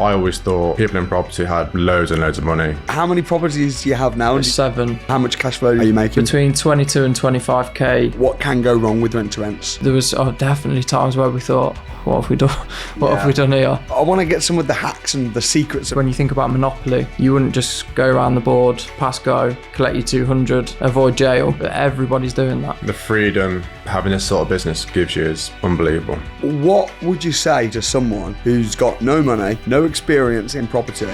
I always thought people in property had loads and loads of money. How many properties do you have now? 7. How much cash flow are you making? Between 22 and 25k. What can go wrong with rent to rents? There was definitely times where we thought, what have we done? What have we done here? I want to get some of the hacks and the secrets. When you think about Monopoly, you wouldn't just go around the board, pass go, collect your 200, avoid jail. But everybody's doing that. The freedom having this sort of business gives you is unbelievable. What would you say to someone who's got no money, no experience in property?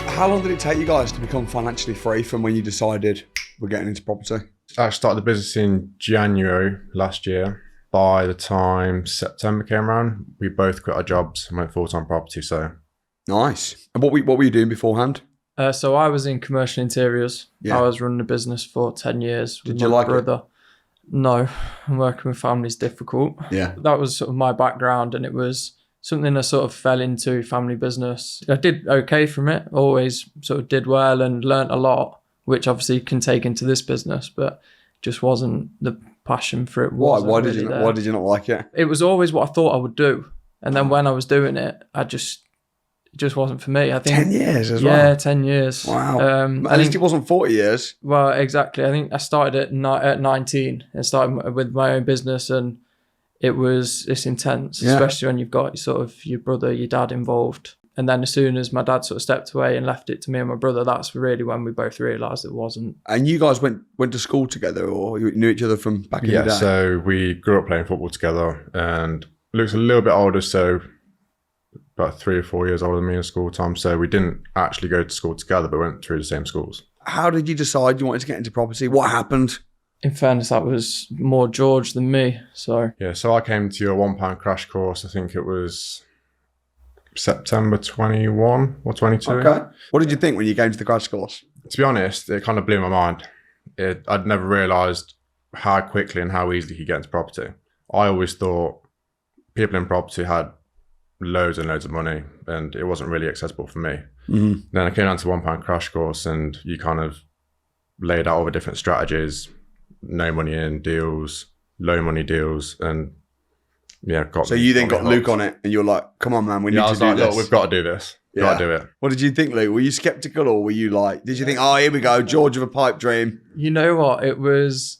How long did it take you guys to become financially free from when you decided we're getting into property? I started the business in January last year. By the time September came around, we both quit our jobs and went full-time property. So nice. And what were you doing beforehand? So I was in commercial interiors. Yeah. I was running a business for 10 years with Did you my like brother. No, working with family is difficult. Yeah. That was sort of my background, and it was something I sort of fell into, family business. I did okay from it, always sort of did well and learnt a lot, which obviously can take into this business, but just wasn't the passion for it. Why did you not like it? It was always what I thought I would do. And then when I was doing it, it just wasn't for me. I think 10 years as well? Yeah, 10 years. Wow. At least it wasn't 40 years. Well, exactly. I think I started at 19 and started with my own business, and it's intense, especially when you've got sort of your brother, your dad involved. And then as soon as my dad sort of stepped away and left it to me and my brother, that's really when we both realised it wasn't. And you guys went to school together, or you knew each other from back in the day? Yeah, so we grew up playing football together, and Luke's a little bit older, so about 3 or 4 years older than me in school time. So we didn't actually go to school together, but went through the same schools. How did you decide you wanted to get into property? What happened? In fairness, that was more George than me. So yeah, so I came to your £1 crash course. I think it was September 21 or 22. Okay. What did you think when you came to the crash course? To be honest, it kind of blew my mind. I'd never realised how quickly and how easily you get into property. I always thought people in property had loads and loads of money, and it wasn't really accessible for me. Mm-hmm. Then I came down to £1 crash course, and you kind of laid out all the different strategies, no money in deals, low money deals, and yeah, So you then got Luke on it, and you're like, "Come on, man, we need to do this." Look, we've got to do this. Got to do it. What did you think, Luke? Were you skeptical, or were you like, did you think, "Oh, here we go, George of a pipe dream"? You know what?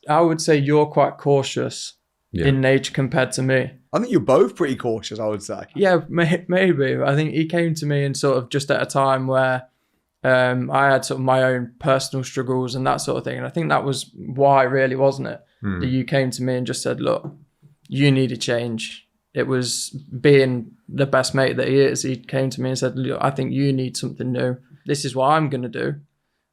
I would say you're quite cautious in nature compared to me. I think you're both pretty cautious, I would say. Yeah, maybe. I think he came to me and sort of just at a time where I had sort of my own personal struggles and that sort of thing. And I think that was why, really, wasn't it? That you came to me and just said, look, you need a change. It was being the best mate that he is. He came to me and said, look, I think you need something new. This is what I'm going to do.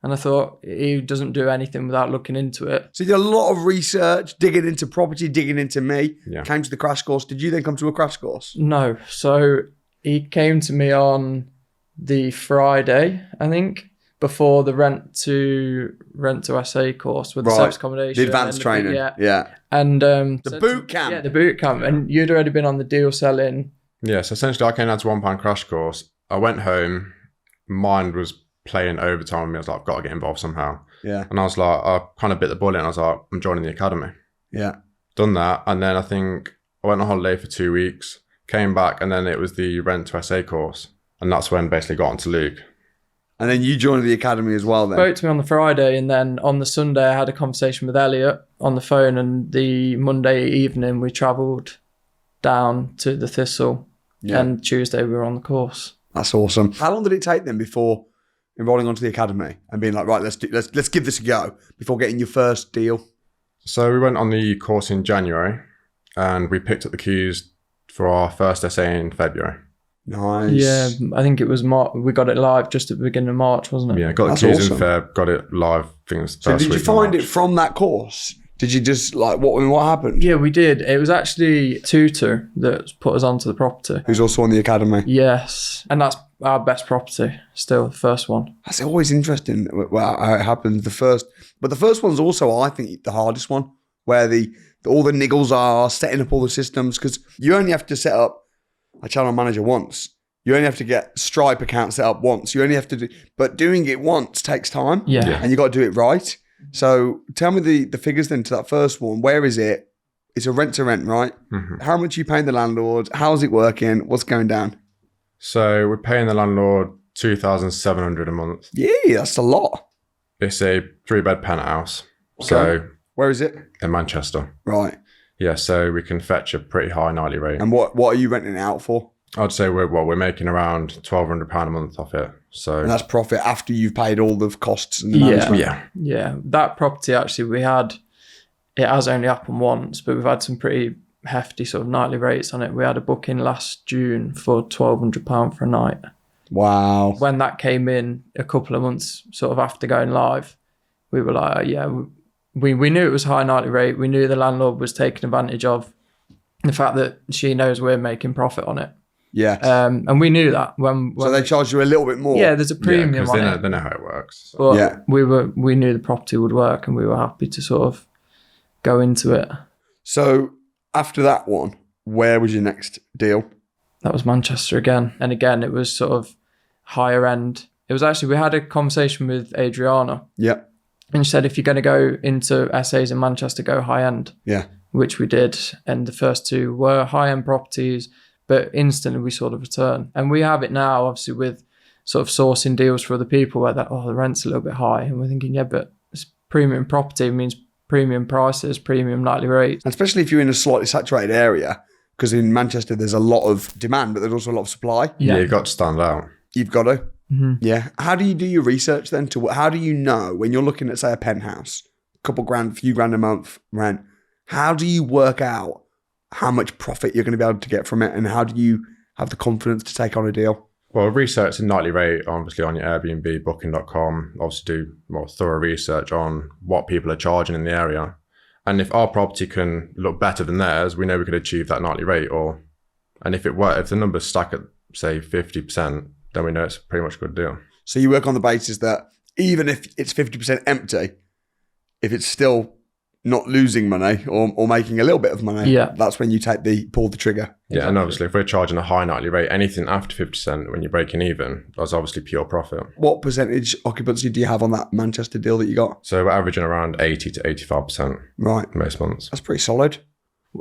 And I thought, he doesn't do anything without looking into it. So you did a lot of research, digging into property, digging into me. Yeah. Came to the crash course. Did you then come to a crash course? No. So he came to me on the Friday, I think, before the rent to SA course with the service accommodation. The advanced training. Yeah. And the boot camp. Yeah, the boot camp. And you'd already been on the deal selling. Yeah, so essentially I came down to £1 crash course. I went home, mind was playing overtime with me. I was like, I've got to get involved somehow. Yeah. And I was like, I kind of bit the bullet, and I was like, I'm joining the academy. Yeah. Done that. And then I think I went on holiday for 2 weeks, came back, and then it was the rent to SA course. And that's when basically got onto Luke. And then you joined the academy as well then? Spoke to me on the Friday, and then on the Sunday I had a conversation with Elliot on the phone, and the Monday evening we travelled down to the Thistle, and Tuesday we were on the course. That's awesome. How long did it take then before enrolling onto the academy and being like, right, let's give this a go before getting your first deal? So we went on the course in January, and we picked up the keys for our first SA in February. Nice. Yeah, I think it was March. We got it live just at the beginning of March, wasn't it? Yeah, got the keys in Feb, got it live. I think it was the first So did you find it from that course? Did you just what happened? Yeah, we did. It was actually Tutu that put us onto the property. Who's also on the academy? Yes, and that's our best property, still the first one. That's always interesting how it happens. The first one's also, I think, the hardest one, where all the niggles are setting up all the systems, because you only have to set up a channel manager once. You only have to get Stripe account set up once. You only have to do, but doing it once takes time. Yeah. And you got to do it right. So tell me the figures then to that first one. Where is it? it's a rent to rent, right? How much are you paying the landlord? How's it working? What's going down? So we're paying the landlord $2,700 a month. Yeah, that's a lot. It's a 3-bed penthouse. So Where is it? in Manchester. Right. Yeah, so we can fetch a pretty high nightly rate. And what are you renting it out for? I'd say we're making around £1,200 a month off it. So And that's profit after you've paid all the costs and the management. Yeah. That property actually, it has only happened once, but we've had some pretty hefty sort of nightly rates on it. We had a booking last June for £1,200 for a night. Wow. When that came in a couple of months sort of after going live, we were like, we knew it was a high nightly rate. We knew the landlord was taking advantage of the fact that she knows we're making profit on it. Yeah. And we knew that when So they charge you a little bit more? yeah, there's a premium because on it. they know how it works. So. But we knew the property would work, and we were happy to sort of go into it. So after that one, where was your next deal? That was Manchester again. And again, it was sort of higher end. It was actually, we had a conversation with Adriana, Yeah. and she said, if you're going to go into SAs in Manchester, go high end, Yeah. which we did. And the first two were high end properties, but instantly we saw the return. And we have it now, obviously, with sort of sourcing deals for other people where the rent's a little bit high. And we're thinking, yeah, but it's premium property means premium prices, premium nightly rates. And especially if you're in a slightly saturated area, because in Manchester there's a lot of demand, but there's also a lot of supply. Yeah, you've got to stand out. You've got to. Mm-hmm. Yeah. How do you do your research then? How do you know when you're looking at, say, a penthouse, a couple grand, few grand a month rent, how do you work out how much profit you're going to be able to get from it, and how do you have the confidence to take on a deal? Well, research the nightly rate, obviously, on your Airbnb, booking.com. Obviously, do more thorough research on what people are charging in the area. And if our property can look better than theirs, we know we could achieve that nightly rate. And if the numbers stack at, say, 50%, then we know it's pretty much a good deal. So you work on the basis that even if it's 50% empty, if it's still not losing money or making a little bit of money, that's when you pull the trigger. Yeah, and obviously if we're charging a high nightly rate, anything after 50% when you're breaking even, that's obviously pure profit. What percentage occupancy do you have on that Manchester deal that you got? So we're averaging around 80 to 85% Right. most months. That's pretty solid.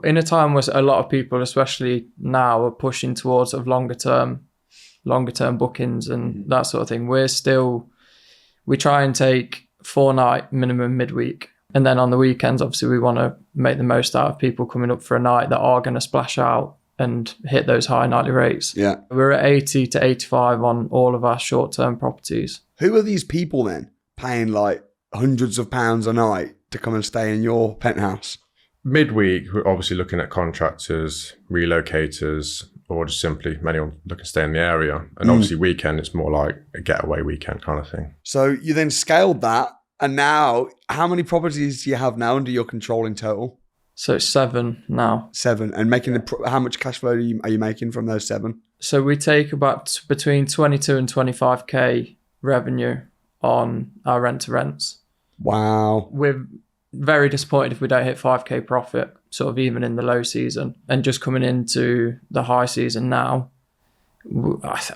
In a time where a lot of people, especially now, are pushing towards sort of longer term bookings and that sort of thing, we try and take 4-night minimum midweek. And then on the weekends, obviously, we want to make the most out of people coming up for a night that are going to splash out and hit those high nightly rates. Yeah. We're at 80 to 85 on all of our short-term properties. Who are these people then paying like hundreds of pounds a night to come and stay in your penthouse? Midweek, we're obviously looking at contractors, relocators, or just simply anyone looking to stay in the area. And obviously weekend, it's more like a getaway weekend kind of thing. So you then scaled that. And now, how many properties do you have now under your control in total? So it's 7 now. 7. And making how much cash flow are you making from those 7? So we take about between 22 and 25k revenue on our rent-to-rents. Wow. We're very disappointed if we don't hit 5k profit, sort of even in the low season. And just coming into the high season now,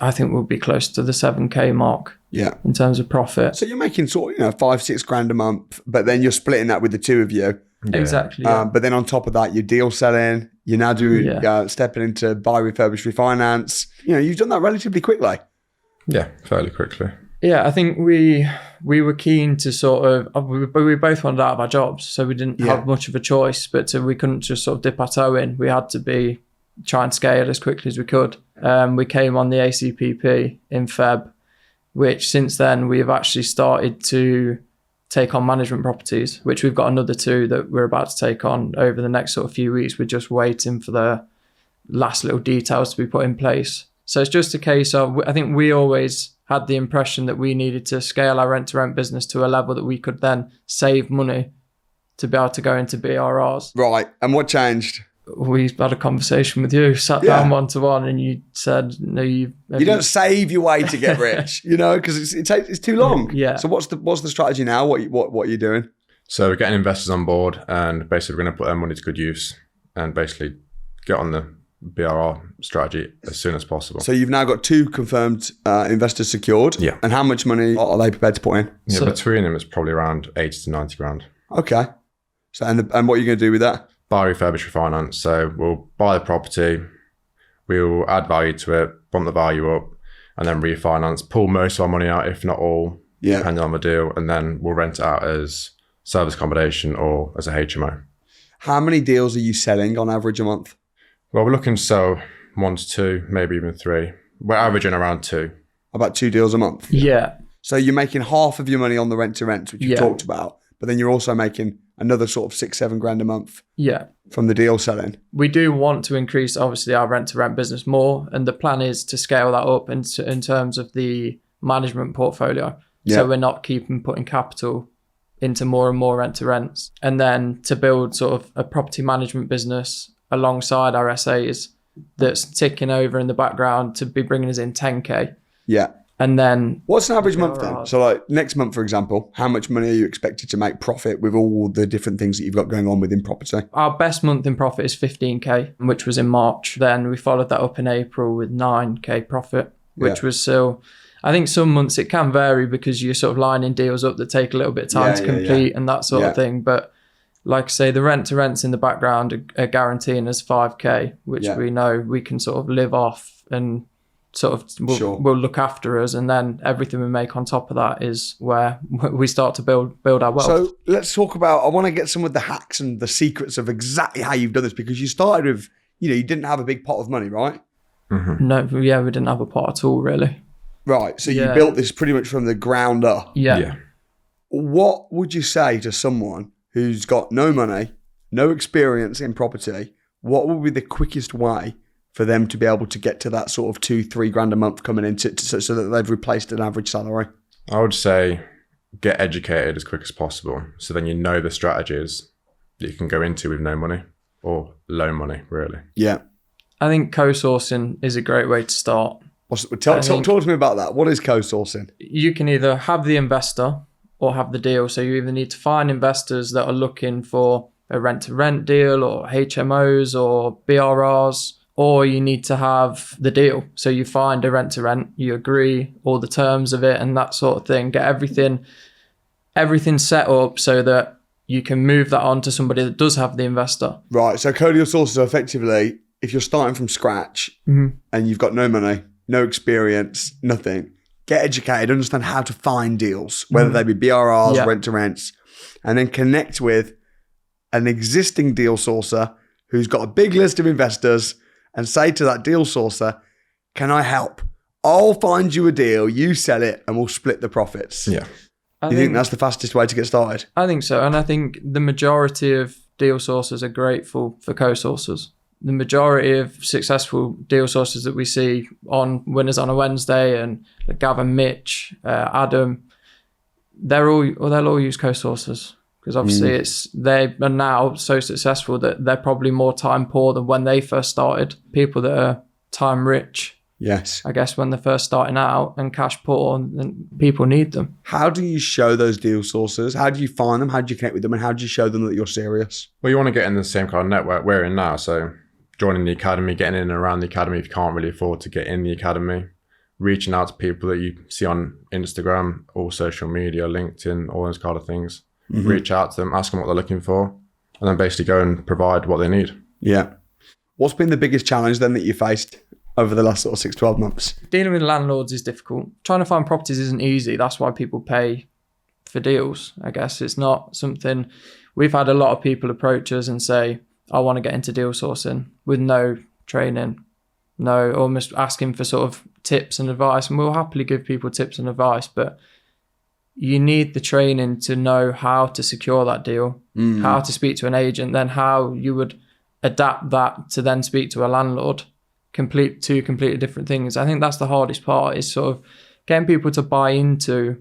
I think we'll be close to the 7k mark. Yeah. In terms of profit. So you're making sort of, 5-6 grand a month, but then you're splitting that with the two of you. Yeah. Exactly. Yeah. But then on top of that, you're deal selling. You're now doing stepping into buy, refurbish, refinance. You've done that relatively quickly. Yeah, fairly quickly. Yeah, I think we were keen to sort of, we both wanted out of our jobs, so we didn't have much of a choice, but we couldn't just sort of dip our toe in. We had to try and scale as quickly as we could. We came on the ACPP in Feb, which since then we've actually started to take on management properties, which we've got another 2 that we're about to take on over the next sort of few weeks. We're just waiting for the last little details to be put in place. So it's just a case of, I think we always had the impression that we needed to scale our rent-to-rent business to a level that we could then save money to be able to go into BRRs. Right. And what changed? We had a conversation with you, sat down one-to-one, and you said, "No, you don't save your way to get rich, because it's too long." Yeah. So what's the strategy now? What are you doing? So we're getting investors on board, and basically we're going to put their money to good use, and basically get on the BRR strategy as soon as possible. So you've now got 2 confirmed investors secured. Yeah. And how much money are they prepared to put in? Yeah, between them, it's probably around 80 to 90 grand. Okay. So and what are you going to do with that? buy, refurbish, refinance. So we'll buy the property, we'll add value to it, bump the value up, and then refinance, pull most of our money out, if not all, depending on the deal, and then we'll rent it out as service accommodation or as a HMO. How many deals are you selling on average a month? Well, we're looking to sell 1 to 2, maybe even 3. We're averaging around 2. About 2 deals a month? Yeah. So you're making half of your money on the rent to rent, which you talked about, but then you're also making another sort of 6-7 grand a month from the deal selling. We do want to increase, obviously, our rent to rent business more, and the plan is to scale that up in terms of the management portfolio. Yeah. So we're not putting capital into more and more rent to rents, and then to build sort of a property management business alongside our SAs that's ticking over in the background to be bringing us in 10k. Yeah. And then what's an average month then? So like next month, for example, how much money are you expected to make profit with all the different things that you've got going on within property? Our best month in profit is 15k, which was in March. Then we followed that up in April with 9k profit, which was still, I think some months it can vary because you're sort of lining deals up that take a little bit of time to complete and that sort of thing. But like I say, the rent to rents in the background are guaranteeing us 5k, which we know we can sort of live off and sort of will look after us, and then everything we make on top of that is where we start to build our wealth. So let's talk about, I want to get some of the hacks and the secrets of exactly how you've done this, because you started with, you didn't have a big pot of money, right? Mm-hmm. No, we didn't have a pot at all, really. Right, so you built this pretty much from the ground up. Yeah. What would you say to someone who's got no money, no experience in property? What would be the quickest way for them to be able to get to that sort of 2-3 grand a month coming in so that they've replaced an average salary? I would say get educated as quick as possible. So then you know the strategies that you can go into with no money or low money, really. Yeah. I think co-sourcing is a great way to start. Talk to me about that. What is co-sourcing? You can either have the investor or have the deal. So you either need to find investors that are looking for a rent-to-rent deal or HMOs or BRRs, or you need to have the deal. So you find a rent-to-rent, you agree all the terms of it and that sort of thing. Get everything set up so that you can move that on to somebody that does have the investor. Right. So co-sources are effectively, if you're starting from scratch and you've got no money, no experience, nothing, get educated, understand how to find deals, whether they be BRRs, rent-to-rents, and then connect with an existing deal sourcer who's got a big list of investors and say to that deal sourcer, can I help? I'll find you a deal, you sell it, and we'll split the profits. Yeah. You think that's the fastest way to get started? I think so. And I think the majority of deal sources are grateful for co-sourcers. The majority of successful deal sources that we see on Winners on a Wednesday and Gavin, Mitch, Adam, they'll all use co-sourcers. Because obviously they are now so successful that they're probably more time poor than when they first started. People that are time rich, I guess, when they're first starting out, and cash poor, then people need them. How do you show those deal sources? How do you find them? How do you connect with them? And how do you show them that you're serious? Well, you want to get in the same kind of network we're in now. So joining the academy, getting in and around the academy if you can't really afford to get in the academy, reaching out to people that you see on Instagram or social media, LinkedIn, all those kind of things. Reach out to them, ask them what they're looking for, and then basically go and provide what they need. Yeah. What's been the biggest challenge then that you faced over the last sort of 6-12 months? Dealing with landlords is difficult. Trying to find properties isn't easy. That's why people pay for deals. I guess it's not something. We've had a lot of people approach us and say, I want to get into deal sourcing with no training, almost asking for sort of tips and advice. And we'll happily give people tips and advice, but you need the training to know how to secure that deal, how to speak to an agent, then how you would adapt that to then speak to a landlord. Two completely different things. I think that's the hardest part, is sort of getting people to buy into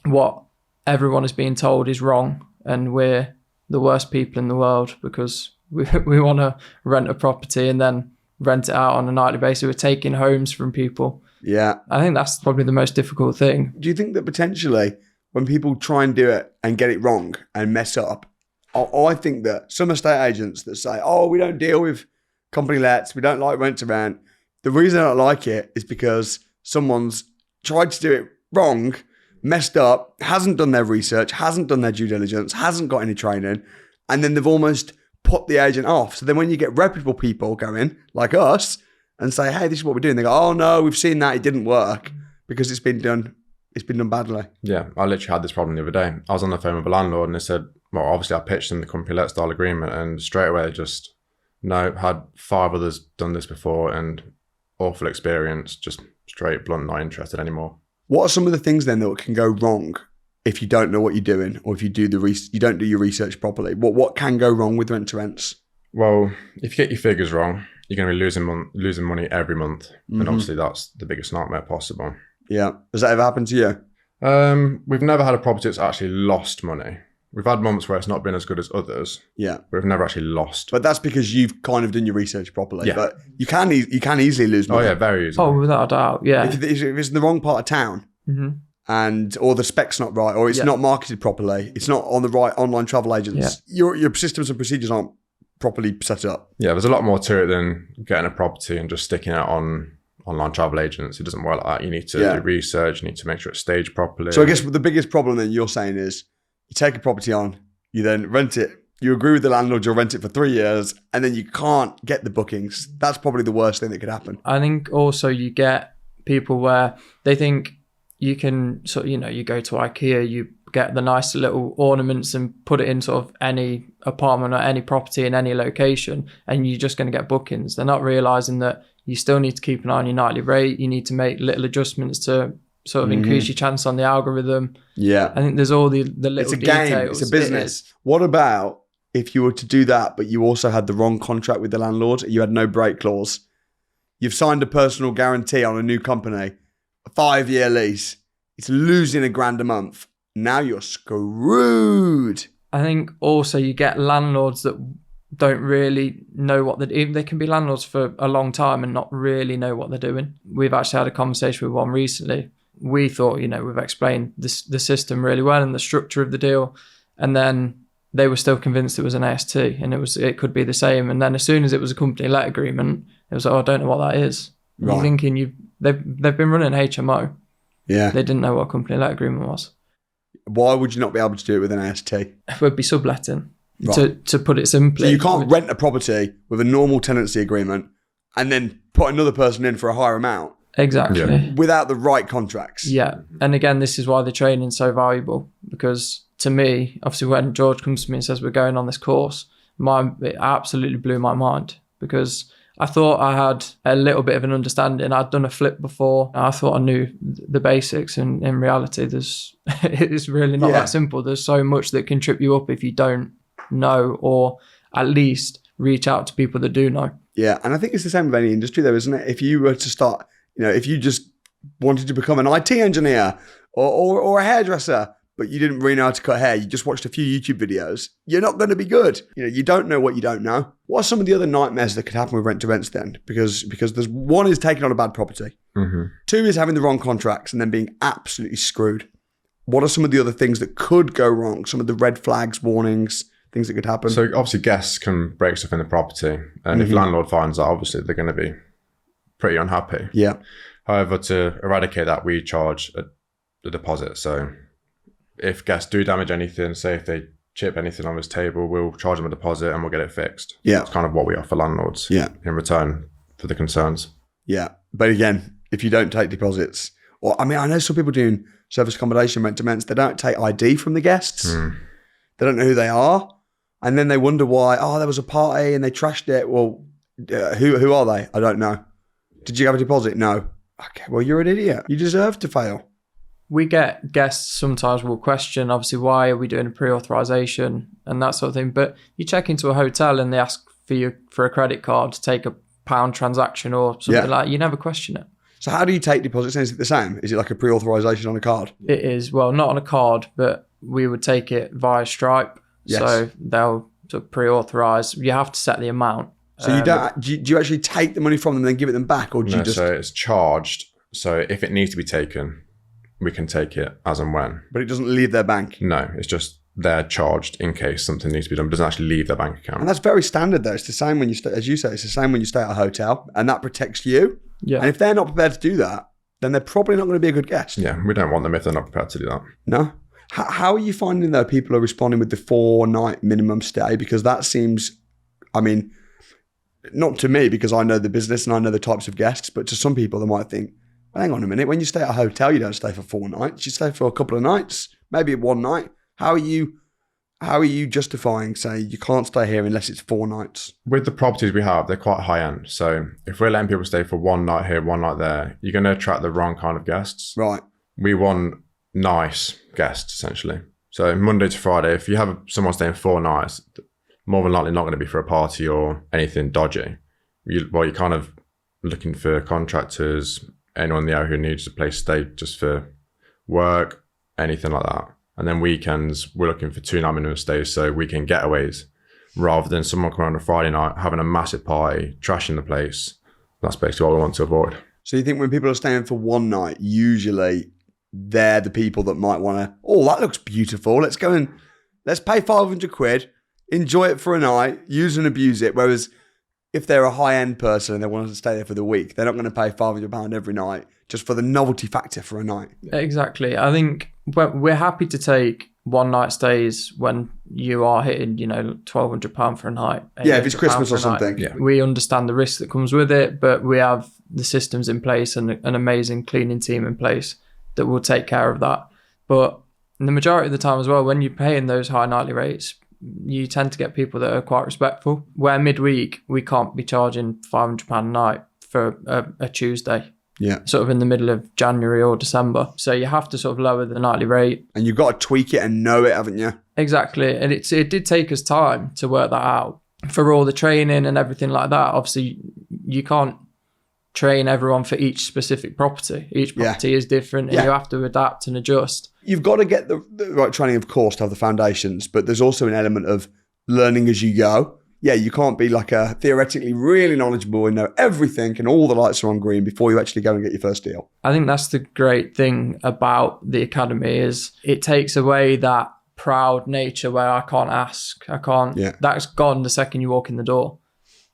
what everyone is being told is wrong, and we're the worst people in the world because we want to rent a property and then rent it out on a nightly basis. We're taking homes from people. Yeah. I think that's probably the most difficult thing. Do you think that potentially when people try and do it and get it wrong and mess up, I think that some estate agents that say, we don't deal with company lets, we don't like rent to rent, the reason I don't like it is because someone's tried to do it wrong, messed up, hasn't done their research, hasn't done their due diligence, hasn't got any training, and then they've almost put the agent off. So then when you get reputable people go in, like us, and say, hey, this is what we're doing, they go, oh no, we've seen that, it didn't work because it's been done badly. Yeah, I literally had this problem the other day. I was on the phone with a landlord and they said, well, obviously I pitched them the company-let style agreement, and straight away just, no, had 5 others done this before and awful experience, just straight blunt, not interested anymore. What are some of the things then that can go wrong if you don't know what you're doing, or if you do you don't do your research properly? What can go wrong with rent-to-rents? Well, if you get your figures wrong, you're going to be losing money every month. And obviously that's the biggest nightmare possible. Yeah. Has that ever happened to you? We've never had a property that's actually lost money. We've had months where it's not been as good as others. Yeah. But we've never actually lost. But that's because you've kind of done your research properly. Yeah. But you can easily lose money. Oh, yeah, very easily. Oh, without a doubt, yeah. If it's in the wrong part of town, or the spec's not right, or it's not marketed properly, it's not on the right online travel agents, your systems and procedures aren't properly set up. Yeah, there's a lot more to it than getting a property and just sticking it on online travel agents. It doesn't work like that. You need to do research. You need to make sure it's staged properly. So I guess the biggest problem that you're saying is you take a property on, you then rent it, you agree with the landlord, you'll rent it for 3 years, and then you can't get the bookings. That's probably the worst thing that could happen. I think also you get people where they think you can you go to IKEA, you get the nice little ornaments and put it in sort of any apartment or any property in any location, and you're just going to get bookings. They're not realizing that you still need to keep an eye on your nightly rate. You need to make little adjustments to sort of increase your chance on the algorithm. Yeah. I think there's all the little details. It's a details. game. It's a business. What about if you were to do that, but you also had the wrong contract with the landlord? You had no break clause. You've signed a personal guarantee on a new company, a 5-year lease. It's losing $1,000 a month. Now you're screwed. I think also you get landlords that don't really know what they're doing. They can be landlords for a long time and not really know what they're doing. We've actually had a conversation with one recently. We thought, we've explained the system really well and the structure of the deal. And then they were still convinced it was an AST and it could be the same. And then as soon as it was a company let agreement, it was like, I don't know what that is. Right. You're thinking they've been running HMO. Yeah. They didn't know what a company let agreement was. Why would you not be able to do it with an AST? It would be subletting. Right. To put it simply. So you can't rent a property with a normal tenancy agreement and then put another person in for a higher amount. Exactly. Without the right contracts. Yeah. And again, this is why the training is so valuable, because to me, obviously when George comes to me and says we're going on this course, it absolutely blew my mind, because I thought I had a little bit of an understanding. I'd done a flip before. I thought I knew the basics, and in reality, it's really not that simple. There's so much that can trip you up if you don't know, or at least reach out to people that do know. Yeah, and I think it's the same with any industry though, isn't it? If you were to start, if you just wanted to become an IT engineer or a hairdresser, but you didn't really know how to cut hair, you just watched a few YouTube videos, you're not going to be good. You don't know what you don't know. What are some of the other nightmares that could happen with rent-to-rents then? Because there's one is taking on a bad property. Mm-hmm. 2 is having the wrong contracts and then being absolutely screwed. What are some of the other things that could go wrong? Some of the red flags, warnings, things that could happen? So obviously guests can break stuff in the property. And if landlord finds out, obviously they're going to be pretty unhappy. Yeah. However, to eradicate that, we charge a deposit. So if guests do damage anything, say if they chip anything on this table, we'll charge them a deposit and we'll get it fixed. Yeah. It's kind of what we offer landlords in return for the concerns. Yeah. But again, if you don't take deposits, I know some people doing service accommodation rent-to-rents, they don't take ID from the guests. They don't know who they are. And then they wonder why, there was a party and they trashed it. Well, who are they? I don't know. Did you have a deposit? No. Okay, well, you're an idiot. You deserve to fail. We get guests sometimes will question, obviously, why are we doing a pre-authorization and that sort of thing. But you check into a hotel and they ask for a credit card to take a pound transaction or something like that. You never question it. So how do you take deposits? Is it the same? Is it like a pre-authorization on a card? It is. Well, not on a card, but we would take it via Stripe. Yes. So they'll sort of pre-authorize. You have to set the amount. So you don't? Do you actually take the money from them and then give it them back, or do you just? So it's charged. So if it needs to be taken, we can take it as and when. But it doesn't leave their bank? No, it's just they're charged in case something needs to be done. It doesn't actually leave their bank account. And that's very standard though. It's the same when you stay, as you say, it's the same when you stay at a hotel, and that protects you. Yeah. And if they're not prepared to do that, then they're probably not going to be a good guest. Yeah, we don't want them if they're not prepared to do that. No. How are you finding though people are responding with the 4-night minimum stay? Because that seems I mean, not to me because I know the business and I know the types of guests, but to some people they might think, well, hang on a minute, when you stay at a hotel, you don't stay for 4 nights, you stay for a couple of nights, maybe 1 night. How are you justifying saying you can't stay here unless it's 4 nights? With the properties we have, they're quite high end. So if we're letting people stay for 1 night here, 1 night there, you're going to attract the wrong kind of guests. Right. We want nice guests, essentially. So Monday to Friday, if you have someone staying 4 nights, more than likely not going to be for a party or anything dodgy. You're kind of looking for contractors, anyone in the area who needs a place to stay just for work, anything like that. And then weekends, we're looking for 2 night minimum stays, so weekend getaways, rather than someone coming on a Friday night, having a massive party, trashing the place. That's basically what we want to avoid. So you think when people are staying for 1 night, usually they're the people that might want to, oh, that looks beautiful. Let's go and let's pay 500 quid, enjoy it for a night, use and abuse it. Whereas if they're a high-end person and they want to stay there for the week, they're not going to pay £500 every night just for the novelty factor for a night. Exactly. I think we're happy to take 1 night stays when you are hitting, £1,200 for a night. Yeah, if it's Christmas or something. Yeah. We understand the risk that comes with it, but we have the systems in place and an amazing cleaning team in place that will take care of that. But the majority of the time as well, when you're paying those high nightly rates, you tend to get people that are quite respectful. Where midweek, we can't be charging £500 a night for a Tuesday. Yeah. Sort of in the middle of January or December. So you have to sort of lower the nightly rate. And you've got to tweak it and know it, haven't you? Exactly. And it did take us time to work that out for all the training and everything like that. Obviously, you can't train everyone for each specific property. Each property is different and you have to adapt and adjust. You've got to get the right training, of course, to have the foundations, but there's also an element of learning as you go. Yeah, you can't be like a theoretically really knowledgeable and know everything and all the lights are on green before you actually go and get your first deal. I think that's the great thing about the academy is it takes away that proud nature where I can't ask, that's gone the second you walk in the door.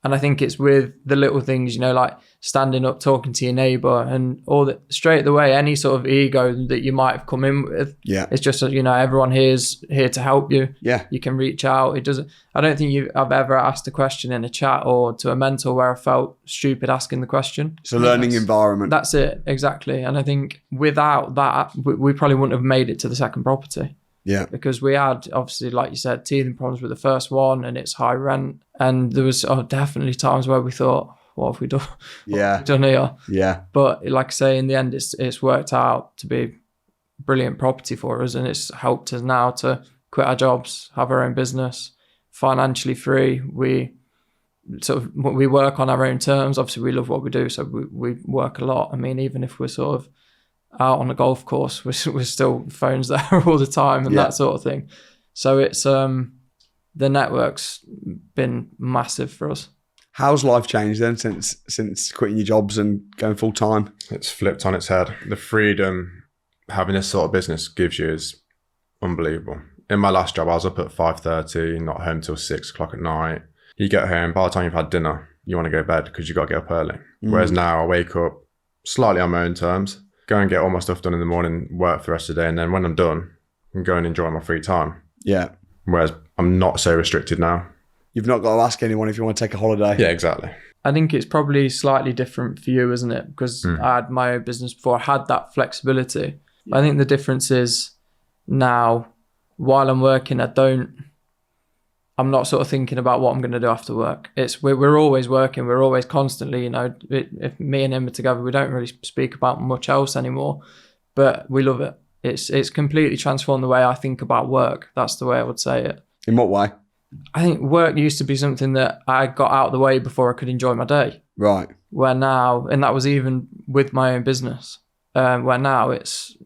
And I think it's with the little things, like standing up, talking to your neighbour and all that, straight away, any sort of ego that you might have come in with. Yeah. It's just, everyone here's here to help you. Yeah. You can reach out. I don't think I've ever asked a question in a chat or to a mentor where I felt stupid asking the question. It's a learning environment. That's it. Exactly. And I think without that, we probably wouldn't have made it to the second property. Yeah. Because we had, obviously, like you said, teething problems with the first one and it's high rent. And there was definitely times where we thought, what have we done? What have we done here? Yeah. But like I say, in the end, it's worked out to be brilliant property for us. And it's helped us now to quit our jobs, have our own business, financially free. We work on our own terms. Obviously, we love what we do. So we work a lot. I mean, even if we're sort of out on a golf course, we're still phones there all the time and that sort of thing. So it's the network's been massive for us. How's life changed then since quitting your jobs and going full time? It's flipped on its head. The freedom having this sort of business gives you is unbelievable. In my last job, I was up at 5:30, not home till 6 o'clock at night. You get home, by the time you've had dinner, you want to go to bed because you've got to get up early. Whereas now I wake up slightly on my own terms, go and get all my stuff done in the morning, work for the rest of the day, and then when I'm done, I can go and enjoy my free time. Yeah. Whereas I'm not so restricted now. You've not got to ask anyone if you want to take a holiday. Yeah, exactly. I think it's probably slightly different for you, isn't it? Because I had my own business before. I had that flexibility. I think the difference is now, while I'm working, I'm not sort of thinking about what I'm going to do after work. We're always working. We're always constantly, if me and him are together, we don't really speak about much else anymore, but we love it. It's completely transformed the way I think about work. That's the way I would say it. In what way? I think work used to be something that I got out of the way before I could enjoy my day. Right. Where now, and that was even with my own business, where now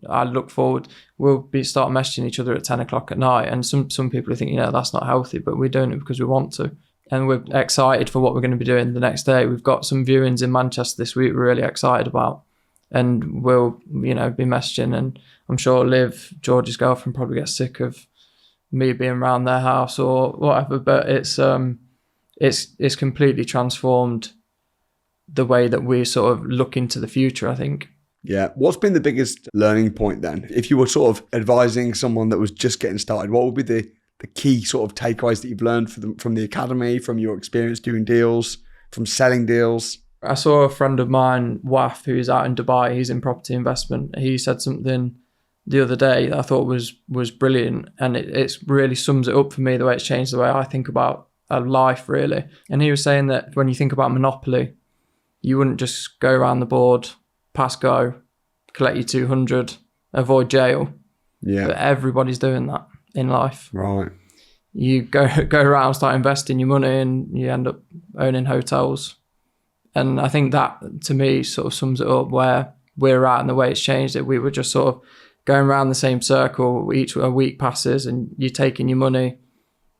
I look forward, we'll start messaging each other at 10 o'clock at night. And some people think, that's not healthy, but we're doing it because we want to. And we're excited for what we're going to be doing the next day. We've got some viewings in Manchester this week we're really excited about. And we'll, be messaging. And I'm sure Liv, George's girlfriend, probably gets sick of me being around their house or whatever. But it's completely transformed the way that we sort of look into the future, I think. Yeah. What's been the biggest learning point then? If you were sort of advising someone that was just getting started, what would be the key sort of takeaways that you've learned from the academy, from your experience doing deals, from selling deals? I saw a friend of mine, Waf, who's out in Dubai. He's in property investment. He said something the other day that I thought was brilliant, and it really sums it up for me, the way it's changed the way I think about life, really. And he was saying that when you think about Monopoly, you wouldn't just go around the board, pass go, collect your 200, avoid jail. Yeah. But everybody's doing that in life. Right. You go around, start investing your money, and you end up owning hotels. And I think that, to me, sort of sums it up where we're at and the way it's changed it. We were just sort of going around the same circle. A week passes and you're taking your money,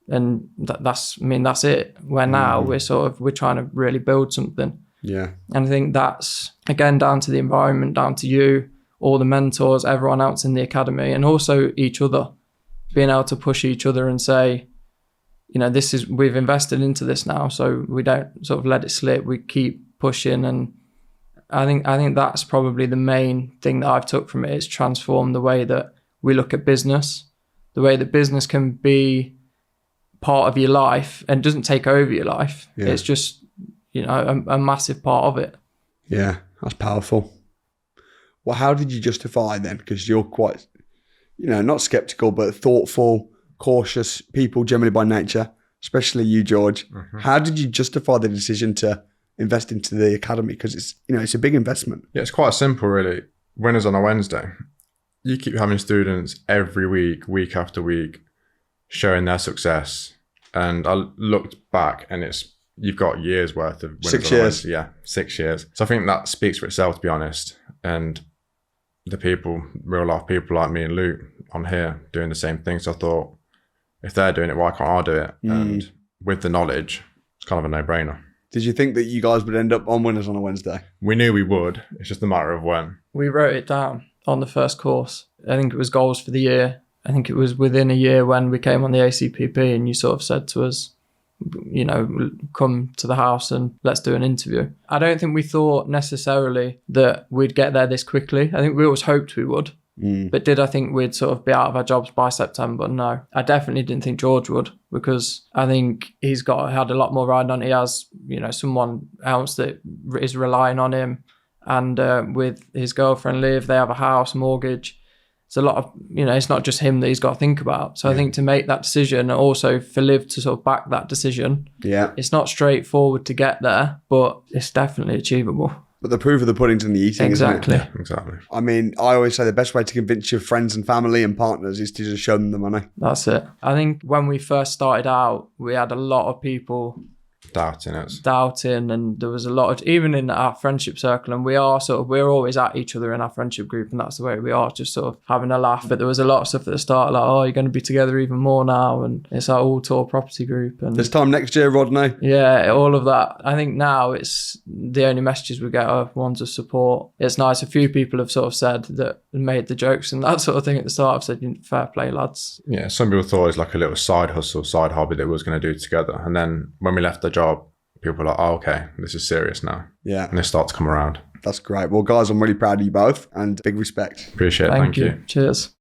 and that's it. Where now we're trying to really build something. Yeah. And I think that's, again, down to the environment, down to you, all the mentors, everyone else in the academy, and also each other, being able to push each other and say, you know, we've invested into this now, so we don't sort of let it slip. We keep pushing. And I think that's probably the main thing that I've took from it, is transform the way that we look at business, the way that business can be part of your life and doesn't take over your life. Yeah. It's just, you know, a massive part of it. Yeah, that's powerful. Well, how did you justify then? Because you're quite, you know, not skeptical, but thoughtful, cautious people generally by nature, especially you, George. Mm-hmm. How did you justify the decision to invest into the academy? Because it's, you know, it's a big investment. Yeah, it's quite simple, really. Winners on a Wednesday. You keep having students every week after week, showing their success. And I looked back, and you've got years worth of winners 6 on a years. Wednesday. Yeah, 6 years. So I think that speaks for itself, to be honest. And the people, real life people like me and Luke on here, doing the same thing. So I thought, if they're doing it, why can't I do it? And with the knowledge, it's kind of a no-brainer. Did you think that you guys would end up on Winners on a Wednesday? We knew we would. It's just a matter of when. We wrote it down on the first course. I think it was goals for the year. I think it was within a year when we came on the ACPP, and you sort of said to us, you know, come to the house and let's do an interview. I don't think we thought necessarily that we'd get there this quickly. I think we always hoped we would. But did I think we'd sort of be out of our jobs by September? No. I definitely didn't think George would, because I think he's had a lot more riding on. He has, you know, someone else that is relying on him. And with his girlfriend Liv, they have a house, mortgage. It's a lot of, you know, it's not just him that he's got to think about. So I think to make that decision, and also for Liv to sort of back that decision, it's not straightforward to get there, but it's definitely achievable. But the proof of the pudding's in the eating, exactly. Isn't it? Yeah, exactly. I mean, I always say the best way to convince your friends and family and partners is to just show them the money. That's it. I think when we first started out, we had a lot of people doubting, and there was a lot of, even in our friendship circle, and we're always at each other in our friendship group, and that's the way we are, just sort of having a laugh. But there was a lot of stuff at the start, like, oh, you're going to be together even more now, and it's our all Torr property group, and this time next year, Rodney. Yeah, all of that. I think now it's the only messages we get are ones of support. It's nice. A few people have sort of said that, made the jokes and that sort of thing at the start. I've said, fair play, lads. Yeah, some people thought it was like a little side hustle, side hobby that we was going to do together, and then when we left the job, people were like, oh, okay, this is serious now. Yeah. And they start to come around. That's great. Well, guys, I'm really proud of you both, and big respect. Appreciate it. Thank you. Cheers.